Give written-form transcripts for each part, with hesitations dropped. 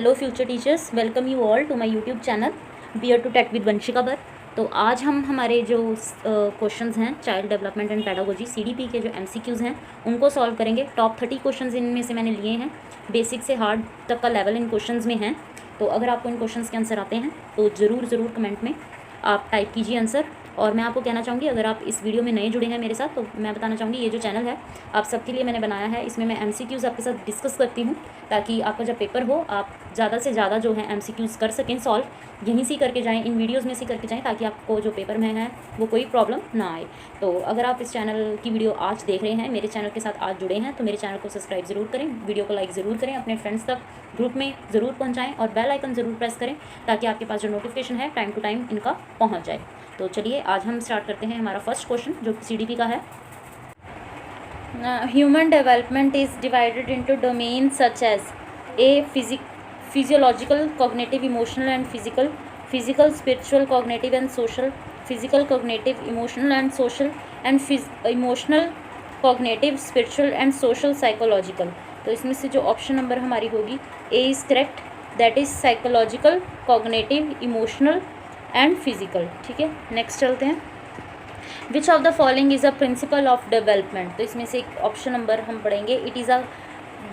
Hello future teachers, welcome you all to my YouTube channel bear to tech with Vanshika बर। तो आज हम हमारे जो क्वेश्चंस हैं child development and pedagogy CDP के जो एमसीक्यूज़ हैं उनको सॉल्व करेंगे। टॉप 30 क्वेश्चंस इनमें से मैंने लिए हैं, बेसिक से हार्ड तक का लेवल इन क्वेश्चंस में है। तो अगर आपको इन क्वेश्चंस के आंसर आते हैं तो ज़रूर कमेंट में आप टाइप कीजिए आंसर। और मैं आपको कहना चाहूँगी, अगर आप इस वीडियो में नए जुड़े हैं मेरे साथ, तो मैं बताना चाहूँगी ये जो चैनल है आप सबके लिए मैंने बनाया है। इसमें मैं एमसीक्यूज़ आपके साथ डिस्कस करती हूँ ताकि आपका जब पेपर हो आप ज़्यादा से ज़्यादा जो है एमसीक्यूज़ कर सकें सॉल्व। यहीं से करके जाएँ, इन वीडियोज़ में से करके जाएँ, ताकि आपको जो पेपर में है वो कोई प्रॉब्लम ना आए। तो अगर आप इस चैनल की वीडियो आज देख रहे हैं, मेरे चैनल के साथ आज जुड़े हैं, तो मेरे चैनल को सब्सक्राइब ज़रूर करें, वीडियो को लाइक ज़रूर करें, अपने फ्रेंड्स तक ग्रुप में ज़रूर पहुँचाएँ और बेल आइकन ज़रूर प्रेस करें ताकि आपके पास जो नोटिफिकेशन है टाइम टू टाइम इनका पहुँच जाए। तो चलिए आज हम स्टार्ट करते हैं हमारा फर्स्ट क्वेश्चन जो सीडीपी का है। Human development is divided into domain such as A physiological, cognitive, emotional and physical, spiritual, cognitive and social, physical, cognitive, emotional and social, and emotional, cognitive, spiritual and social, psychological. तो इसमें से जो option number हमारी होगी A is correct, that is psychological, cognitive, emotional and physical. ठीक है, next चलते हैं। Which of the following is a principle of development. तो इसमें से एक ऑप्शन नंबर हम पढ़ेंगे, it is a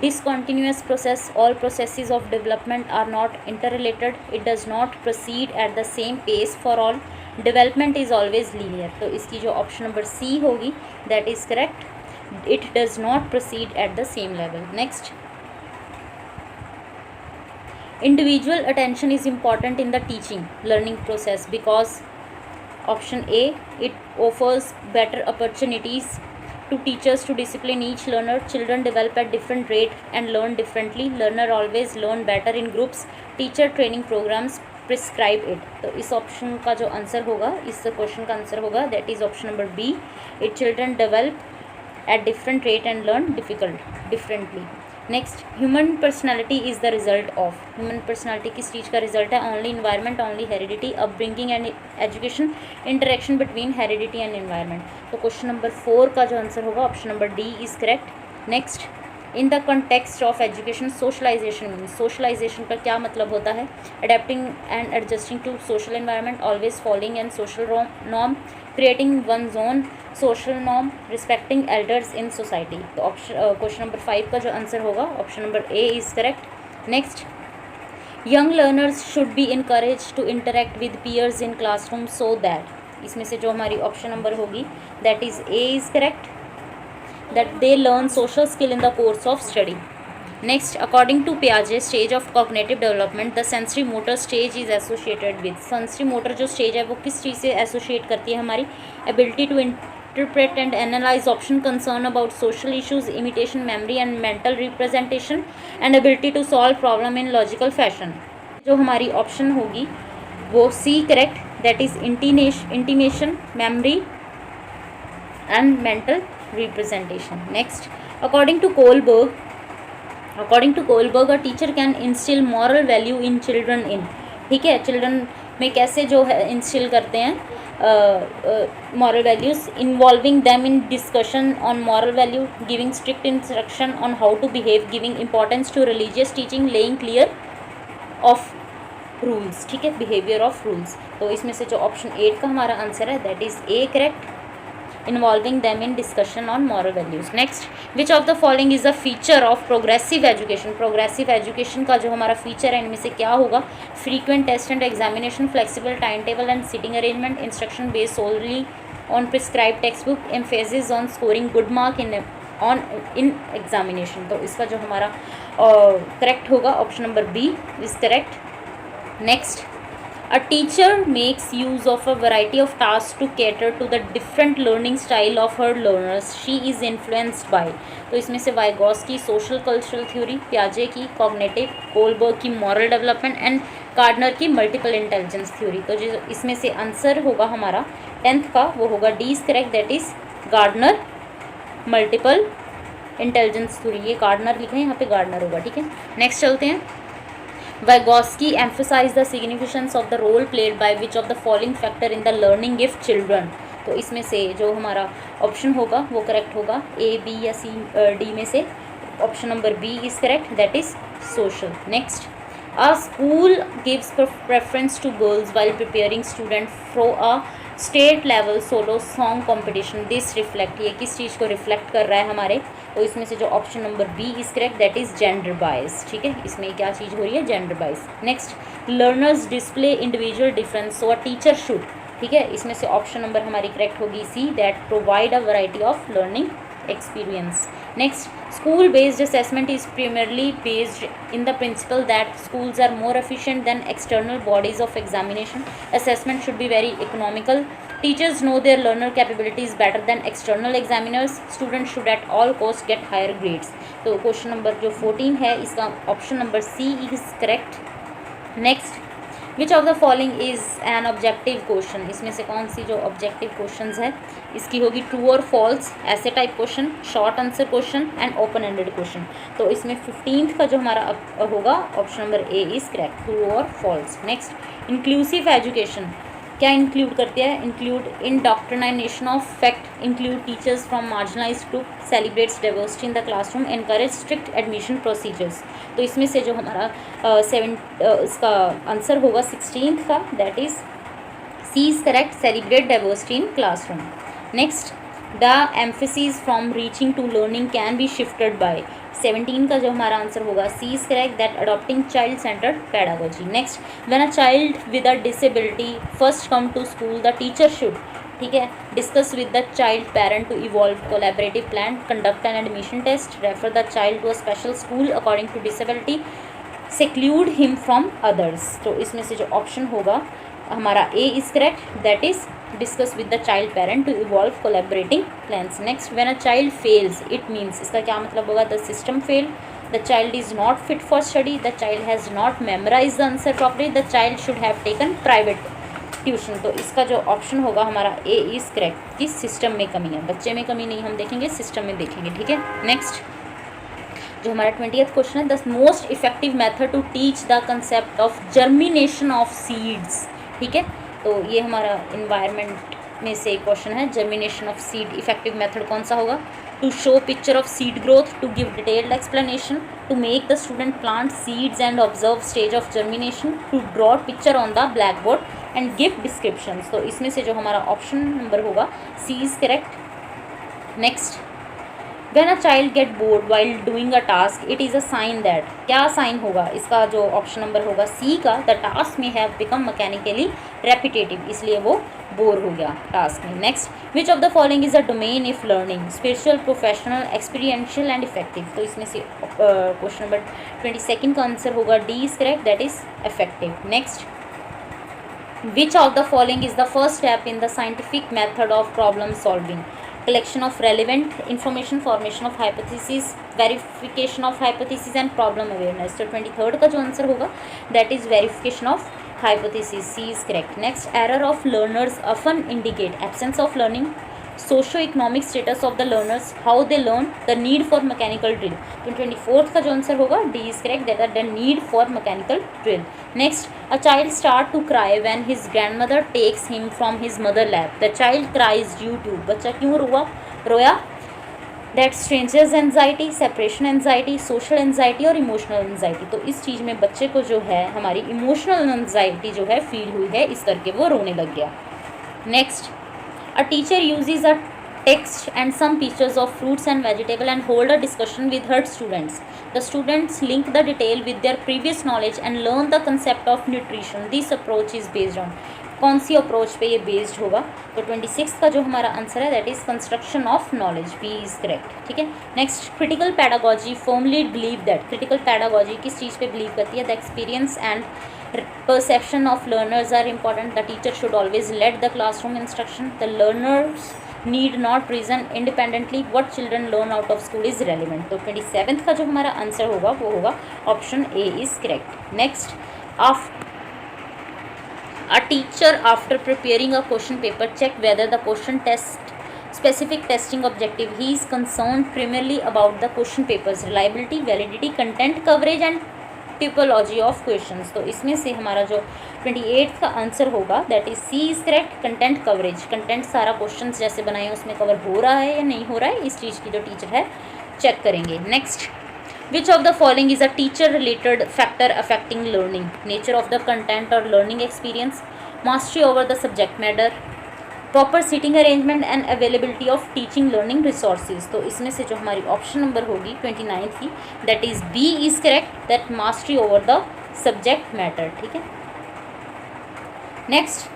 discontinuous process, all processes of development are not interrelated, it does not proceed at the same pace for all, development is always linear। तो इसकी जो option number सी होगी that is correct, it does not proceed at the same level। next, individual attention is important in the teaching learning process because option A, it offers better opportunities to teachers to discipline each learner, children develop at different rate and learn differently, learner always learn better in groups, teacher training programs prescribe it। तो इस option का जो answer होगा, इस question का answer होगा that is option number B, it children develop at different rate and learn differently. Next, human personality is the result of. Human personality किस चीज़ का रिजल्ट है? Only environment, only heredity, upbringing and education, interaction between heredity and environment. तो question number 4 का जो answer होगा option number D is correct. Next, in the context of education socialisation means, socialisation का क्या मतलब होता है? Adapting and adjusting to social environment, always following and social norm, creating one own social norm, respecting elders in society. तो option question number 5 का जो answer होगा option number A is correct. Next, young learners should be encourage to interact with peers in classroom so that. इसमें से जो हमारी option number होगी that is A is correct, that they learn social skill in the course of study। Next, according to Piaget stage of cognitive development, the sensory motor stage is associated with। sensory motor जो stage है वो किस चीज़ से associate करती है? हमारी ability to interpret and analyze option, concern about social issues, imitation memory and mental representation, and ability to solve problem in logical fashion। जो हमारी ऑप्शन होगी वो C correct, that is intimation, memory and mental representation। Next, according to Kohlberg a teacher can instill moral value in children in। ठीक है, children में कैसे जो है इंस्टिल करते हैं moral values, involving them in discussion on moral value, giving strict instruction on how to behave, giving importance to religious teaching, laying clear of rules। ठीक है, behavior of rules। तो इसमें से जो ऑप्शन 8 का हमारा आंसर है that is A correct, involving them in discussion on moral values। Next, which of the following is a feature of progressive education। progressive education का जो हमारा फीचर है इनमें से क्या होगा? frequent test and examination, flexible timetable and sitting arrangement, instruction based solely on prescribed textbook, emphasis on scoring good mark in examination। तो इसका जो हमारा करेक्ट होगा option number B is correct. Next, a teacher makes use of a variety of tasks to cater to the different learning style of her learners, she is influenced by। तो इसमें से Vygotsky social cultural theory, पियाजे की cognitive, Kohlberg की moral development and gardener की multiple intelligence theory. तो जो इसमें से आंसर होगा हमारा 10th का वो होगा D is correct, that is Gardner multiple intelligence theory. ये गार्डनर लिखे हैं, यहाँ पे गार्डनर होगा। ठीक है, नेक्स्ट चलते हैं। Vygotsky emphasized the significance of the role played by which of the following factor in the learning of children। तो इसमें से जो हमारा ऑप्शन होगा वो करेक्ट होगा ए, बी या सी, डी में से option number B is correct, that is social. Next, A school gives preference to girls while preparing students for a state level solo song competition. This reflect, ये किस चीज़ को reflect कर रहा है हमारे, तो इसमें से जो option number B is correct, that is gender bias. ठीक है, इसमें क्या चीज़ हो रही है, gender bias. Next, learners display individual difference so a teacher should. ठीक है, इसमें से ऑप्शन नंबर हमारी करेक्ट होगी C, that provide a variety of learning experience. Next, school based assessment is primarily based in the principle that schools are more efficient than external bodies of examination. Assessment should be very economical. Teachers know their learner capabilities better than external examiners. Students should at all costs get higher grades. तो question number जो 14 है इसका option number C is correct. Next, which of the following is an objective question. इसमें से कौन सी जो objective question है इसकी होगी ट्रू और फॉल्स, ऐसे type question, short answer question and open ended question. तो इसमें 15th का जो हमारा होगा option number A is correct, true और फॉल्स. नेक्स्ट, इंक्लूसिव एजुकेशन क्या इंक्लूड करती है, include indoctrination of fact, include teachers from marginalised group, celebrates diversity in the classroom, encourage strict admission procedures. तो इसमें से जो हमारा इसका आंसर होगा 16th का, that is C is correct, celebrate diversity in classroom. Next, the emphasis from reaching to learning can be shifted by. 17 का जो हमारा आंसर होगा C is correct, that adopting child centred pedagogy. Next, when a child with a disability first come to school the teacher should, ठीक है, discuss with the child parent to evolve collaborative plan, conduct an admission test, refer the child to a special school according to disability, seclude him from others. तो इसमें से जो option होगा हमारा A is correct, that is discuss with the child parent to evolve collaborating plans. Next, when a child fails it means, इसका क्या मतलब होगा, the system fail, the child is not fit for study, the child has not memorise the answer properly, the child should have taken private tuition. तो इसका जो option होगा हमारा A is correct, कि सिस्टम में कमी है, बच्चे में कमी नहीं हम देखेंगे, सिस्टम में देखेंगे. ठीक है, नेक्स्ट जो हमारा 20th क्वेश्चन है, the most effective method to teach the concept of germination of seeds. ठीक है, तो ये हमारा इन्वायरमेंट में से क्वेश्चन है, germination of seed effective method कौन सा होगा, to show picture of seed growth, to give detailed explanation, to make the student plant seeds and observe stage of germination, to draw picture on the black board and give descriptions. तो इसमें से जो हमारा option number होगा C is correct. Next, When a child get bored while doing a task, it is a sign that, क्या sign होगा, इसका जो ऑप्शन नंबर होगा सी का, द टास्क में हैव बिकम मैकेनिकली रेपिटेटिव, इसलिए वो बोर हो गया टास्क में. Next, which of the following is a domain if learning, spiritual, professional, experiential and effective. तो इसमें से क्वेश्चन नंबर 22 का आंसर होगा D is correct, that is effective. Next, which of the following is the first step in the scientific method of problem solving, collection of relevant information, formation of hypothesis, verification of hypothesis and problem awareness. तो 23rd का जो answer होगा that is verification of hypothesis, C is correct. Next, error of learners often indicate absence of learning, socio-economic status of the learners, how they learn, the need for mechanical drill. तो 24th का जो answer होगा D is correct, that is the need for mechanical drill. Next, a child start to cry when his grandmother takes him from his mother lap. The child cries due to, बच्चा क्यों रोया, that strangers anxiety, separation anxiety, social anxiety और emotional anxiety. तो इस चीज़ में बच्चे को जो है हमारी emotional anxiety जो है फील हुई है, इस करके वो रोने लग गया. Next, a teacher uses a text and some pictures of fruits and vegetable and hold a discussion with her students. The students link the detail with their previous knowledge and learn the concept of nutrition. This approach is based on, कौन सी approach पे ये based होगा, तो 26 का जो हमारा answer है that is construction of knowledge, B is correct. ठीक है, next, critical pedagogy firmly believe that, critical pedagogy किस चीज़ पे बिलीव करती है, the experience and perception of learners are important, the teacher should always lead the classroom instruction, the learners need not reason independently, what children learn out of school is relevant. तो 27th का जो हमारा answer होगा वो होगा option A is correct. Next, a teacher after preparing a question paper check whether the question test specific testing objective he is concerned primarily about the question paper's reliability, validity, content coverage and typology of questions. तो इसमें से हमारा जो 28th का answer होगा that is C is correct, content coverage, content सारा questions जैसे बनाए हैं उसमें कवर हो रहा है या नहीं हो रहा है, इस चीज़ की जो टीचर है चेक करेंगे. Next, which of the following is a teacher related factor affecting learning? Nature of the content और learning experience, mastery over the subject matter, proper seating arrangement and availability of teaching learning resources. तो इसमें से जो हमारी option number होगी 29 की, that is B is correct, that mastery over the subject matter. ठीक है, नेक्स्ट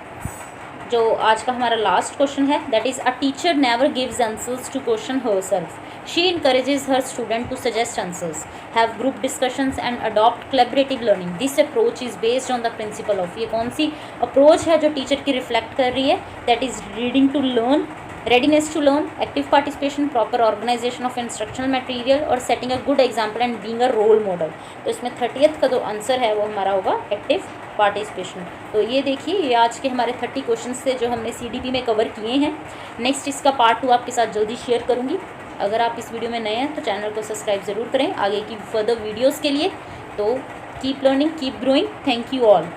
जो आज का हमारा लास्ट क्वेश्चन है, that is a teacher never gives answers to question herself, she encourages her student to suggest answers, have group discussions and adopt collaborative learning. This approach is based on the principle of, ये कौन सी approach है जो teacher की reflect कर रही है? That is reading to learn, readiness to learn, active participation, proper organization of instructional material और setting a good example and being a role model। तो इसमें 30th का जो आंसर है वो हमारा होगा एक्टिव पार्टिसिपेशन। तो ये देखिए, ये आज के हमारे 30 क्वेश्चंस थे जो हमने CDP में कवर किए हैं। नेक्स्ट इसका पार्ट 2 आपके साथ जल्दी शेयर करूँगी। अगर आप इस वीडियो में नए हैं तो चैनल को सब्सक्राइब ज़रूर करें आगे की फर्दर वीडियोज़ के लिए। तो keep learning, keep growing. Thank you all.